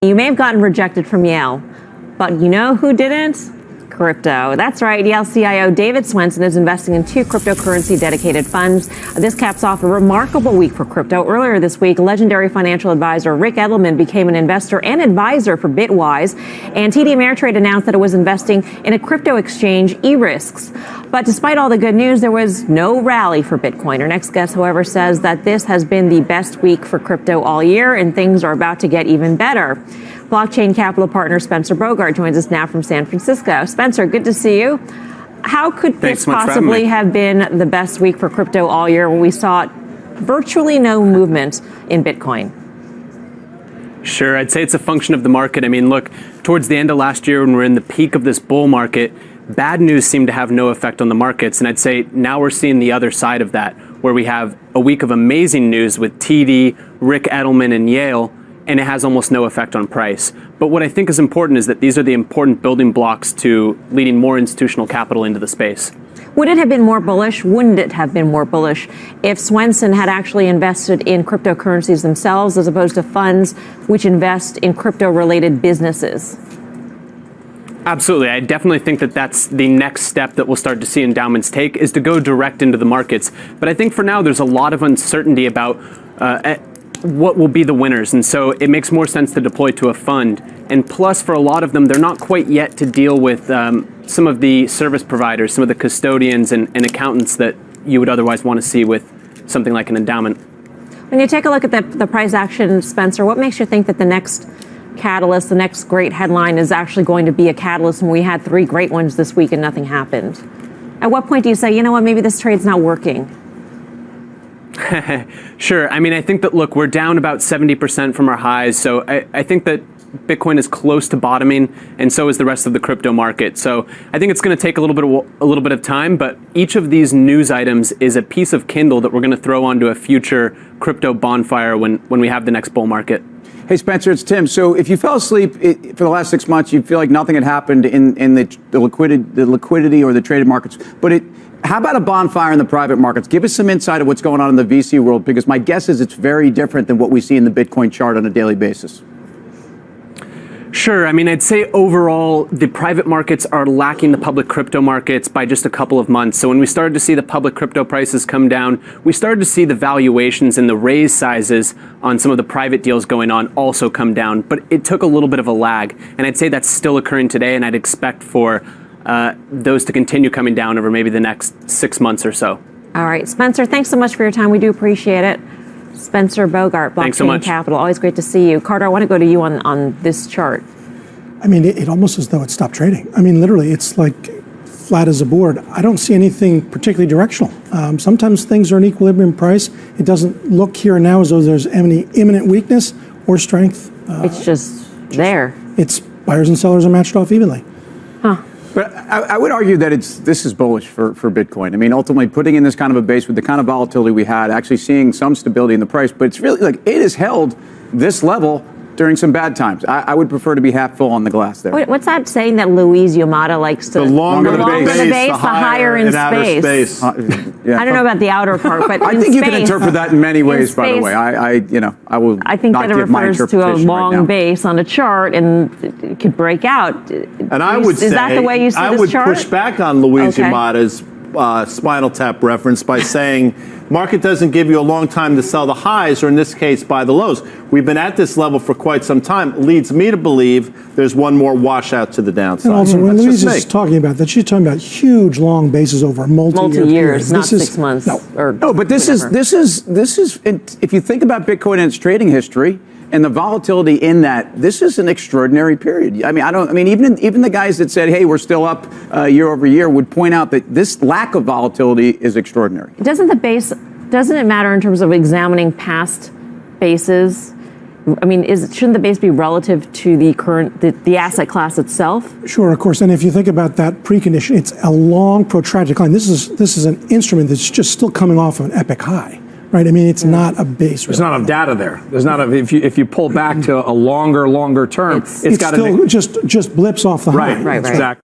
You may have gotten rejected from Yale, but you know who didn't? Crypto. That's right. Yale CIO David Swensen is investing in 2 cryptocurrency dedicated funds. This caps off a remarkable week for crypto. Earlier this week, legendary financial advisor Rick Edelman became an investor and advisor for Bitwise, and TD Ameritrade announced that it was investing in a crypto exchange, eRisks. But despite all the good news, there was no rally for Bitcoin. Our next guest, however, says that this has been the best week for crypto all year, and things are about to get even better. Blockchain Capital partner Spencer Bogart joins us now from San Francisco. Spencer, good to see you. How could this possibly have been the best week for crypto all year when we saw virtually no movement in Bitcoin? Sure, I'd say it's a function of the market. I mean, look, towards the end of last year when we're in the peak of this bull market, bad news seemed to have no effect on the markets. And I'd say now we're seeing the other side of that, where we have a week of amazing news with TD, Rick Edelman, and Yale, and it has almost no effect on price. But what I think is important is that these are the important building blocks to leading more institutional capital into the space. Would it have been more bullish? Wouldn't it have been more bullish if Swensen had actually invested in cryptocurrencies themselves as opposed to funds which invest in crypto-related businesses? Absolutely. I definitely think that that's the next step that we'll start to see endowments take, is to go direct into the markets. But I think for now there's a lot of uncertainty about what will be the winners, and so it makes more sense to deploy to a fund. And plus, for a lot of them, they're not quite yet to deal with some of the service providers, some of the custodians and accountants that you would otherwise want to see with something like an endowment. When you take a look at the price action, Spencer, what makes you think that the next catalyst, the next great headline is actually going to be a catalyst when we had 3 great ones this week and nothing happened? At what point do you say, you know what, maybe this trade's not working? Sure. I mean, I think that, look, we're down about 70% from our highs. So I think that Bitcoin is close to bottoming, and so is the rest of the crypto market. So I think it's going to take a little bit of time, but each of these news items is a piece of kindle that we're going to throw onto a future crypto bonfire when we have the next bull market. Hey, Spencer, it's Tim. So if you fell asleep for the last 6 months, you feel like nothing had happened in the liquidity or the traded markets. But how about a bonfire in the private markets? Give us some insight of what's going on in the VC world, because my guess is it's very different than what we see in the Bitcoin chart on a daily basis. Sure. I mean, I'd say overall, the private markets are lacking the public crypto markets by just a couple of months. So when we started to see the public crypto prices come down, we started to see the valuations and the raise sizes on some of the private deals going on also come down. But it took a little bit of a lag. And I'd say that's still occurring today, and I'd expect for those to continue coming down over maybe the next 6 months or so. All right. Spencer, thanks so much for your time. We do appreciate it. Spencer Bogart, Blockchain Capital. Always great to see you. Carter, I want to go to you on this chart. I mean, it almost as though it stopped trading. I mean, literally, it's like flat as a board. I don't see anything particularly directional. Sometimes things are in equilibrium price. It doesn't look here and now as though there's any imminent weakness or strength. It's just there. It's buyers and sellers are matched off evenly. Huh. But I would argue that this is bullish for Bitcoin. I mean, ultimately, putting in this kind of a base with the kind of volatility we had, actually seeing some stability in the price, but it's really like it has held this level during some bad times. I would prefer to be half full on the glass there. What's that saying that Luis Yamada likes to? The longer the base, the higher in space. Yeah. I don't know about the outer part, but I think you can interpret that in many ways. By the way, I will. I think that it refers to a long base on a chart, and it could break out. And I would say, is that the way you see I this would chart? push back on Luis Yamada's Spinal Tap reference by saying market doesn't give you a long time to sell the highs, or in this case, buy the lows. We've been at this level for quite some time. Leads me to believe there's one more washout to the downside. And also, when Louise is talking about that, she's talking about huge long bases over a multi-years, not 6 months. No, but this is if you think about Bitcoin and its trading history and the volatility in that, this is an extraordinary period. I mean, even the guys that said, hey, we're still up year over year would point out that this lack of volatility is extraordinary. Doesn't it matter in terms of examining past bases? I mean, shouldn't the base be relative to the current, the asset class itself? Sure, of course. And if you think about that precondition, it's a long, protracted decline. This is an instrument that's just still coming off of an epic high. Right, I mean, it's not a base. There's not enough data there. There's not if you pull back to a longer term, it's got still just blips off the high. Right, exactly.